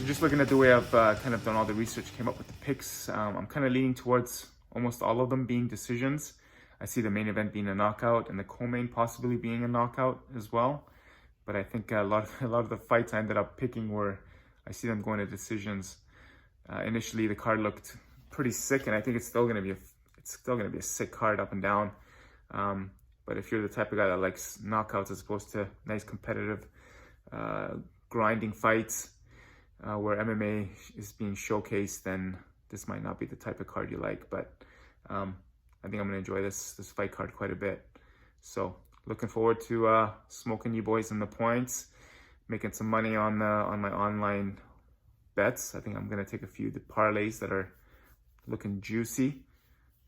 So just looking at the way I've kind of done all the research, came up with the picks, I'm kind of leaning towards almost all of them being decisions. I see the main event being a knockout and the co-main possibly being a knockout as well. But I think a lot of the fights I ended up picking were, I see them going to decisions. Initially, the card looked pretty sick, and I think it's still going to be a sick card up and down. But if you're the type of guy that likes knockouts as opposed to nice competitive grinding fights where MMA is being showcased, then this might not be the type of card you like. But I think I'm going to enjoy this fight card quite a bit. So looking forward to smoking you boys in the points, making some money on my online bets. I think I'm going to take a few parlays that are looking juicy,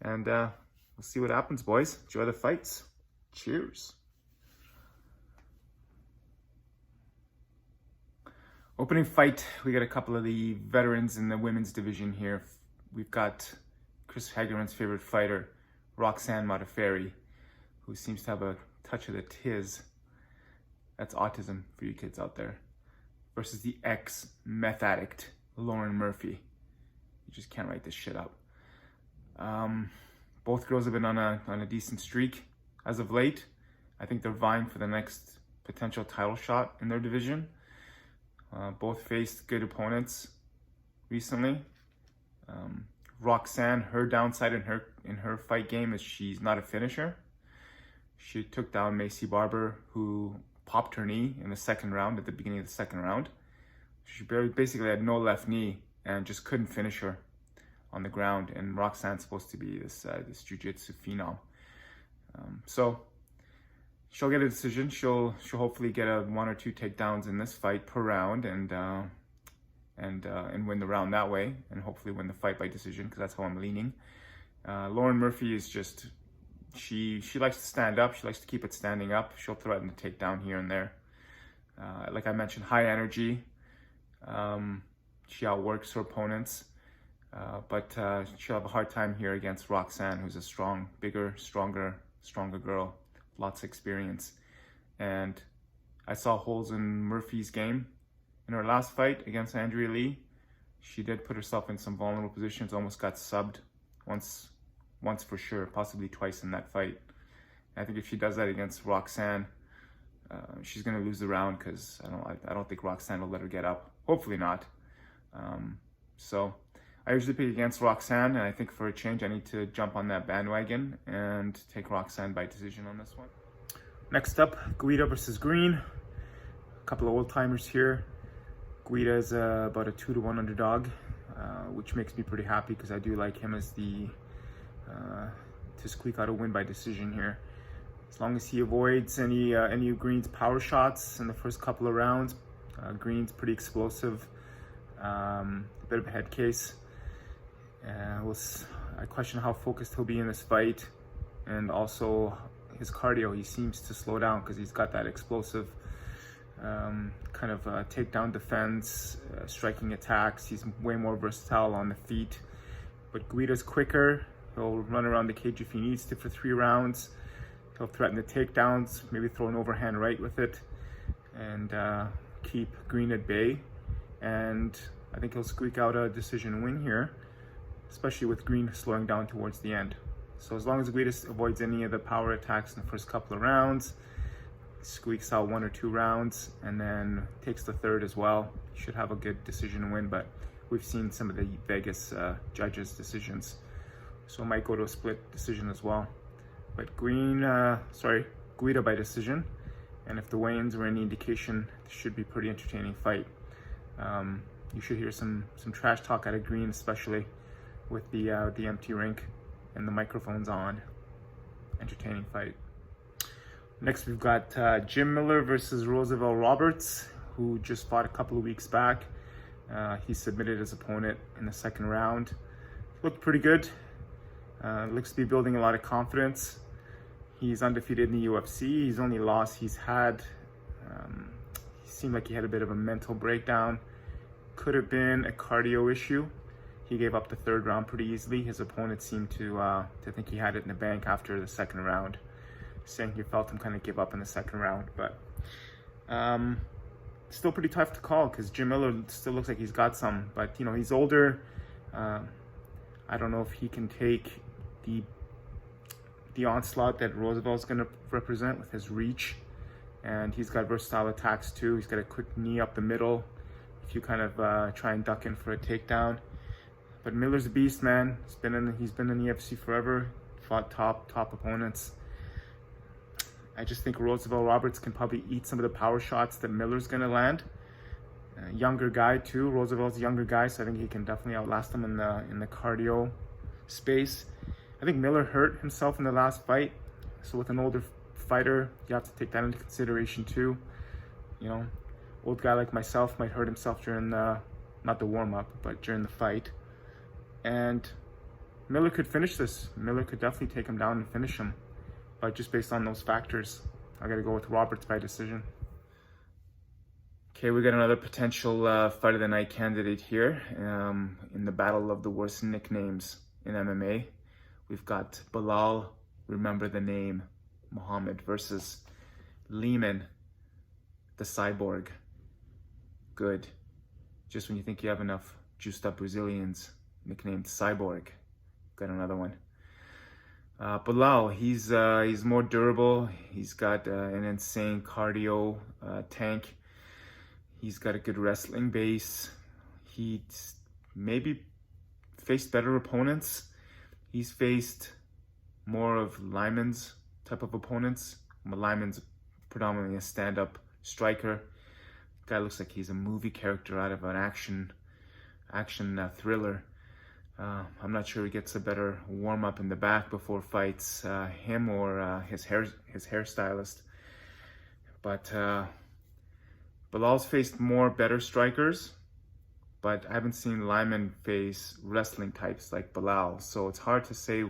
and we'll see what happens, boys. Enjoy the fights. Cheers. Opening fight, we got a couple of the veterans in the women's division here. We've got Chris Hagerman's favorite fighter, Roxanne Modafferi, who seems to have a touch of the tiz. That's autism for you kids out there. Versus the ex-meth addict, Lauren Murphy. You just can't write this shit up. Both girls have been on a decent streak as of late. I think they're vying for the next potential title shot in their division. Both faced good opponents recently. Roxanne, her downside in her fight game is she's not a finisher. She took down Macy Barber, who popped her knee in the second round, at the beginning of the second round. She basically had no left knee and just couldn't finish her on the ground. And Roxanne's supposed to be this jiu-jitsu phenom. So she'll get a decision. She'll hopefully get a 1 or 2 takedowns in this fight per round and win the round that way, and hopefully win the fight by decision, because that's how I'm leaning. Lauren Murphy is just, she likes to stand up. She likes to keep it standing up. She'll threaten to take down here and there. Like I mentioned, high energy. She outworks her opponents, but she'll have a hard time here against Roxanne, who's a strong, bigger, stronger girl, lots of experience. And I saw holes in Murphy's game in her last fight against Andrea Lee. She did put herself in some vulnerable positions, almost got subbed once for sure, possibly twice in that fight. And I think if she does that against Roxanne, she's going to lose the round, because I don't think Roxanne will let her get up. Hopefully not. So I usually pick against Roxanne, and I think for a change I need to jump on that bandwagon and take Roxanne by decision on this one. Next up, Guida versus Green. A couple of old timers here. Guida is about a 2-1 underdog, which makes me pretty happy, because I do like him as the to squeak out a win by decision here. As long as he avoids any of Green's power shots in the first couple of rounds. Green's pretty explosive, a bit of a head case. I question how focused he'll be in this fight, and also his cardio. He seems to slow down because he's got that explosive kind of takedown defense, striking attacks. He's way more versatile on the feet. But Guida's quicker. He'll run around the cage if he needs to for 3 rounds. He'll threaten the takedowns, maybe throw an overhand right with it, and keep Green at bay. And I think he'll squeak out a decision win here, especially with Green slowing down towards the end. So as long as Guida avoids any of the power attacks in the first couple of rounds, squeaks out 1 or 2 rounds, and then takes the third as well, he should have a good decision win. But we've seen some of the Vegas judges' decisions, so it might go to a split decision as well. But Guida by decision. And if the weigh-ins were any indication, it should be a pretty entertaining fight. You should hear some trash talk out of Green, especially with the empty rink and the microphones on. Entertaining fight. Next, we've got Jim Miller versus Roosevelt Roberts, who just fought a couple of weeks back. He submitted his opponent in the second round. Looked pretty good. Looks to be building a lot of confidence. He's undefeated in the UFC. His only loss he's had, he seemed like he had a bit of a mental breakdown. Could have been a cardio issue. He gave up the third round pretty easily. His opponent seemed to think he had it in the bank after the second round, saying he felt him kind of give up in the second round. But still pretty tough to call because Jim Miller still looks like he's got some, but you know, he's older. I don't know if he can take the onslaught that Roosevelt's going to represent with his reach, and he's got versatile attacks too. He's got a quick knee up the middle if you kind of try and duck in for a takedown. But Miller's a beast, man. He's been in the UFC forever, fought top opponents. I just think Roosevelt Roberts can probably eat some of the power shots that Miller's going to land. Younger guy too. Roosevelt's a younger guy, so I think he can definitely outlast him in the cardio space. I think Miller hurt himself in the last fight, so with an older fighter, you have to take that into consideration too. You know, old guy like myself might hurt himself during not the warm-up, but during the fight. And Miller could finish this. Miller could definitely take him down and finish him. But just based on those factors, I got to go with Roberts by decision. Okay, we got another potential fight of the night candidate here in the battle of the worst nicknames in MMA. We've got Belal, remember the name, Muhammad, versus Lehman, the cyborg. Good. Just when you think you have enough juiced up Brazilians nicknamed Cyborg, got another one. Belal, he's more durable. He's got an insane cardio tank. He's got a good wrestling base. He's maybe faced better opponents. He's faced more of Lyman's type of opponents. Lyman's predominantly a stand-up striker. Guy looks like he's a movie character out of an action thriller. I'm not sure he gets a better warm-up in the back before fights, him or his hairstylist. But Belal's faced more better strikers, but I haven't seen Lyman face wrestling types like Belal, so it's hard to say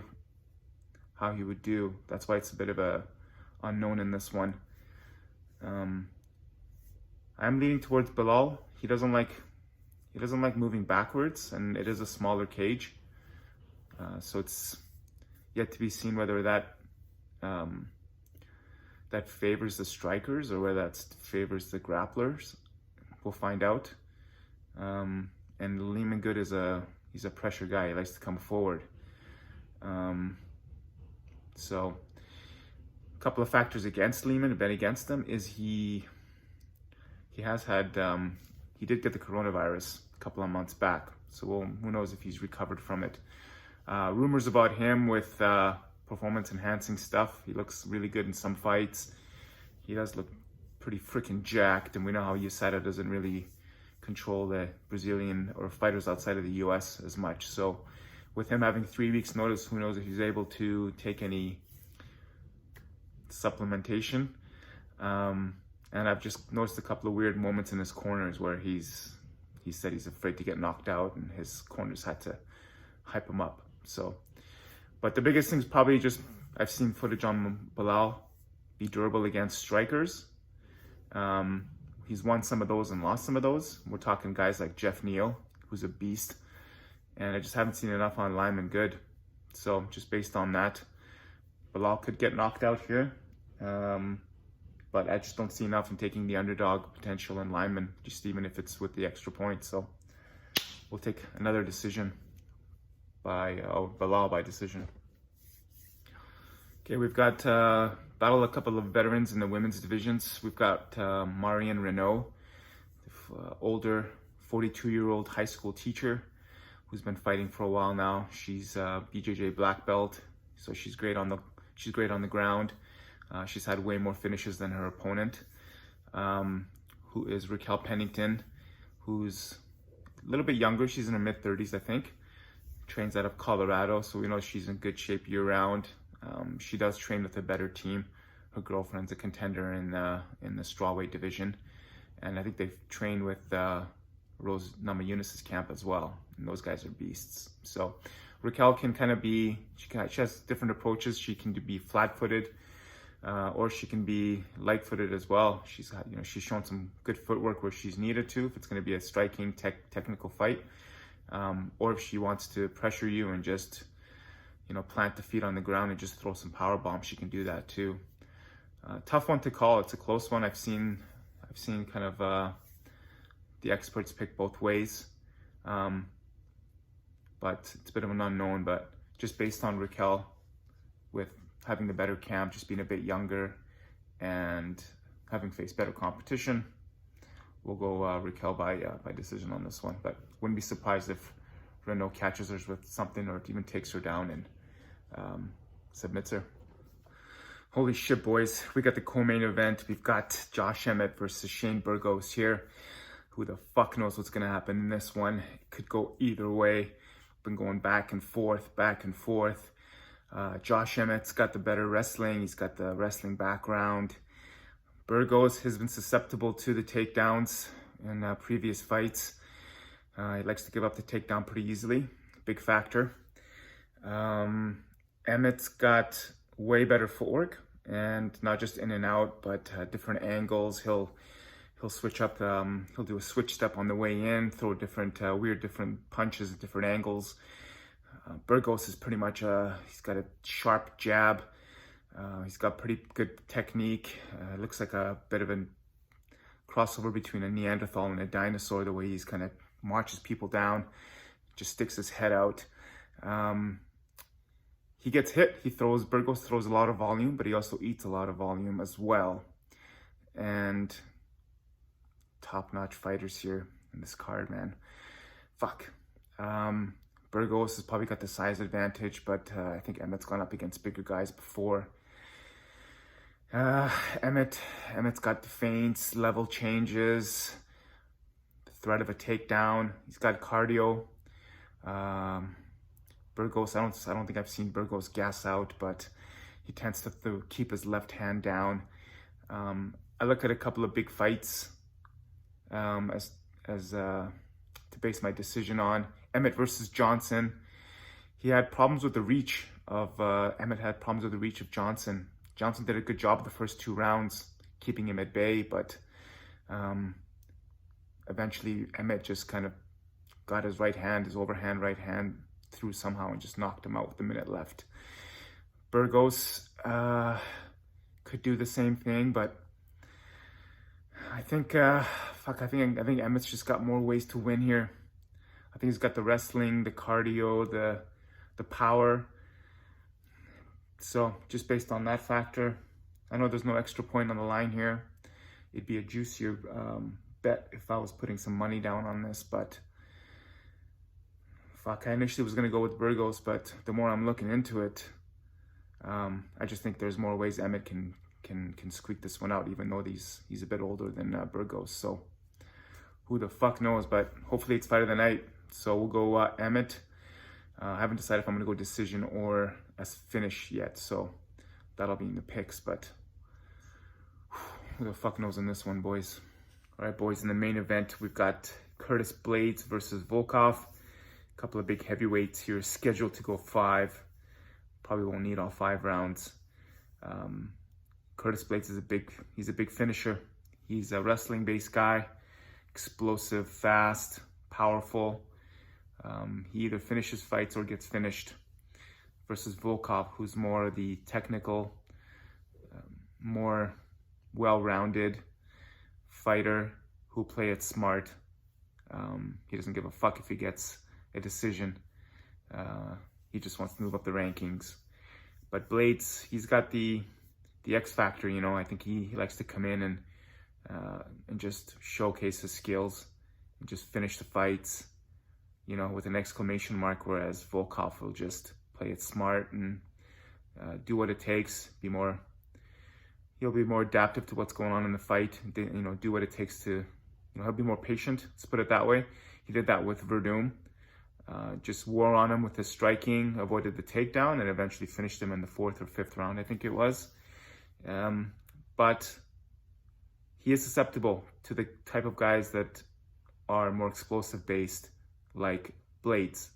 how he would do. That's why it's a bit of a unknown in this one. I'm leaning towards Belal. He doesn't like moving backwards, and it is a smaller cage, so it's yet to be seen whether that favors the strikers or whether that favors the grapplers. We'll find out. And Lehman Good he's a pressure guy. He likes to come forward. So a couple of factors against Lehman, a bet against him, is he has had he did get the coronavirus a couple of months back, so who knows if he's recovered from it. Rumors about him with performance enhancing stuff. He looks really good in some fights. He does look pretty freaking jacked, and we know how USADA doesn't really control the Brazilian or fighters outside of the US as much. So with him having 3 weeks notice, who knows if he's able to take any supplementation. And I've just noticed a couple of weird moments in his corners where he said he's afraid to get knocked out, and his corners had to hype him up. So, but the biggest thing is probably just, I've seen footage on Belal be durable against strikers. He's won some of those and lost some of those. We're talking guys like Jeff Neal, who's a beast. And I just haven't seen enough on Lyman Good. So just based on that, Belal could get knocked out here. But I just don't see enough in taking the underdog potential in Lyman, just even if it's with the extra point. So we'll take another decision by Belal by decision. Okay, we've got battle a couple of veterans in the women's divisions. We've got Marion Renault, older 42-year-old high school teacher who's been fighting for a while now. She's BJJ black belt, so she's great on the ground. She's had way more finishes than her opponent, who is Raquel Pennington, who's a little bit younger. She's in her mid-30s, I think. Trains out of Colorado, so we know she's in good shape year-round. She does train with a better team. Her girlfriend's a contender in the strawweight division, and I think they've trained with Rose Namajunas' camp as well, and those guys are beasts. So Raquel can kind of be, she has different approaches. She can be flat-footed, or she can be light-footed as well. She's shown some good footwork where she's needed to, if it's going to be a striking technical fight, or if she wants to pressure you and just plant the feet on the ground and just throw some power bombs, she can do that too. Tough one to call. It's a close one. I've seen kind of the experts pick both ways. But it's a bit of an unknown, but just based on Raquel, with having the better camp, just being a bit younger and having faced better competition, we'll go Raquel by decision on this one. But wouldn't be surprised if Renault catches her with something or even takes her down and submits her. Holy shit, boys. We got the co-main event. We've got Josh Emmett versus Shane Burgos here. Who the fuck knows what's going to happen in this one? It could go either way. Been going back and forth. Josh Emmett's got the better wrestling. He's got the wrestling background. Burgos has been susceptible to the takedowns in previous fights. He likes to give up the takedown pretty easily. Big factor. Emmett's got way better footwork, and not just in and out, but different angles. He'll switch up. He'll do a switch step on the way in, throw different different punches at different angles. Burgos is pretty much he's got a sharp jab. He's got pretty good technique. Looks like a bit of a crossover between a Neanderthal and a dinosaur, the way he's kind of marches people down, just sticks his head out. He gets hit. Burgos throws a lot of volume, but he also eats a lot of volume as well. And top-notch fighters here in this card, man. Fuck. Burgos has probably got the size advantage, but I think Emmett's gone up against bigger guys before. Emmett's got the feints, level changes, the threat of a takedown. He's got cardio. Burgos, I don't think I've seen Burgos gas out, but he tends to keep his left hand down. I look at a couple of big fights as to base my decision on. Emmett versus Johnson. He had problems with the reach of Emmett had problems with the reach of Johnson. Johnson did a good job of the first 2 rounds, keeping him at bay, but eventually Emmett just kind of got his overhand right hand through somehow and just knocked him out with a minute left. Burgos could do the same thing, but I think Emmett's just got more ways to win here. I think he's got the wrestling, the cardio, the power. So just based on that factor, I know there's no extra point on the line here. It'd be a juicier bet if I was putting some money down on this, but fuck, I initially was gonna go with Burgos, but the more I'm looking into it, I just think there's more ways Emmett can squeak this one out, even though he's a bit older than Burgos. So who the fuck knows? But hopefully it's fight of the night. So we'll go Emmett. I haven't decided if I'm gonna go decision or a finish yet, so that'll be in the picks. But who the fuck knows in this one, boys? All right, boys. In the main event, we've got Curtis Blaydes versus Volkov. A couple of big heavyweights here, scheduled to go 5. Probably won't need all 5 rounds. Curtis Blaydes is a big finisher. He's a wrestling-based guy, explosive, fast, powerful. He either finishes fights or gets finished. Versus Volkov, who's more the technical, more well-rounded fighter who'll play it smart. He doesn't give a fuck if he gets a decision. He just wants to move up the rankings. But Blaydes, he's got the X factor, you know. I think he likes to come in and just showcase his skills and just finish the fights, you know, with an exclamation mark, whereas Volkov will just play it smart and do what it takes, he'll be more adaptive to what's going on in the fight, you know, do what it takes to, you know, he'll be more patient, let's put it that way. He did that with Verdum, just wore on him with his striking, avoided the takedown, and eventually finished him in the 4th or 5th round, I think it was. But he is susceptible to the type of guys that are more explosive based, like Blaydes.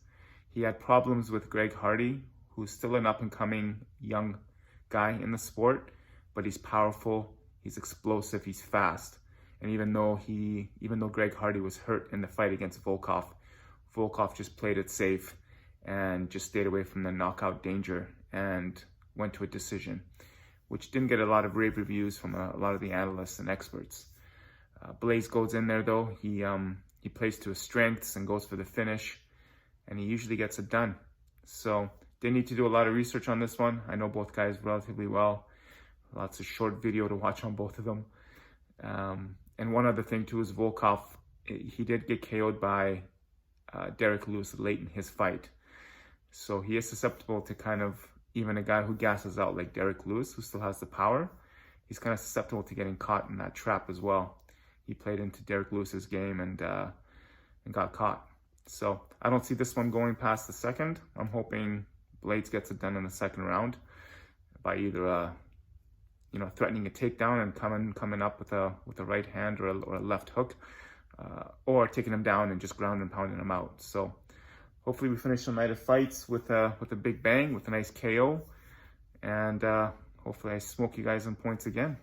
He had problems with Greg Hardy, who's still an up-and-coming young guy in the sport, but he's powerful, he's explosive, he's fast. And even though Greg Hardy was hurt in the fight against Volkov just played it safe and just stayed away from the knockout danger and went to a decision, which didn't get a lot of rave reviews from a lot of the analysts and experts. Blaydes goes in there though. He plays to his strengths and goes for the finish, and he usually gets it done. So didn't need to do a lot of research on this one. I know both guys relatively well. Lots of short video to watch on both of them. And one other thing too is Volkov. He did get KO'd by Derek Lewis late in his fight. So he is susceptible to kind of, even a guy who gasses out like Derek Lewis, who still has the power, he's kind of susceptible to getting caught in that trap as well. He played into Derek Lewis's game and got caught. So I don't see this one going past the second. I'm hoping Blaydes gets it done in the second round by either threatening a takedown and coming up with a right hand or a left hook, or taking him down and just ground and pounding him out. So hopefully we finish the night of fights with a big bang, with a nice KO, and hopefully I smoke you guys on points again.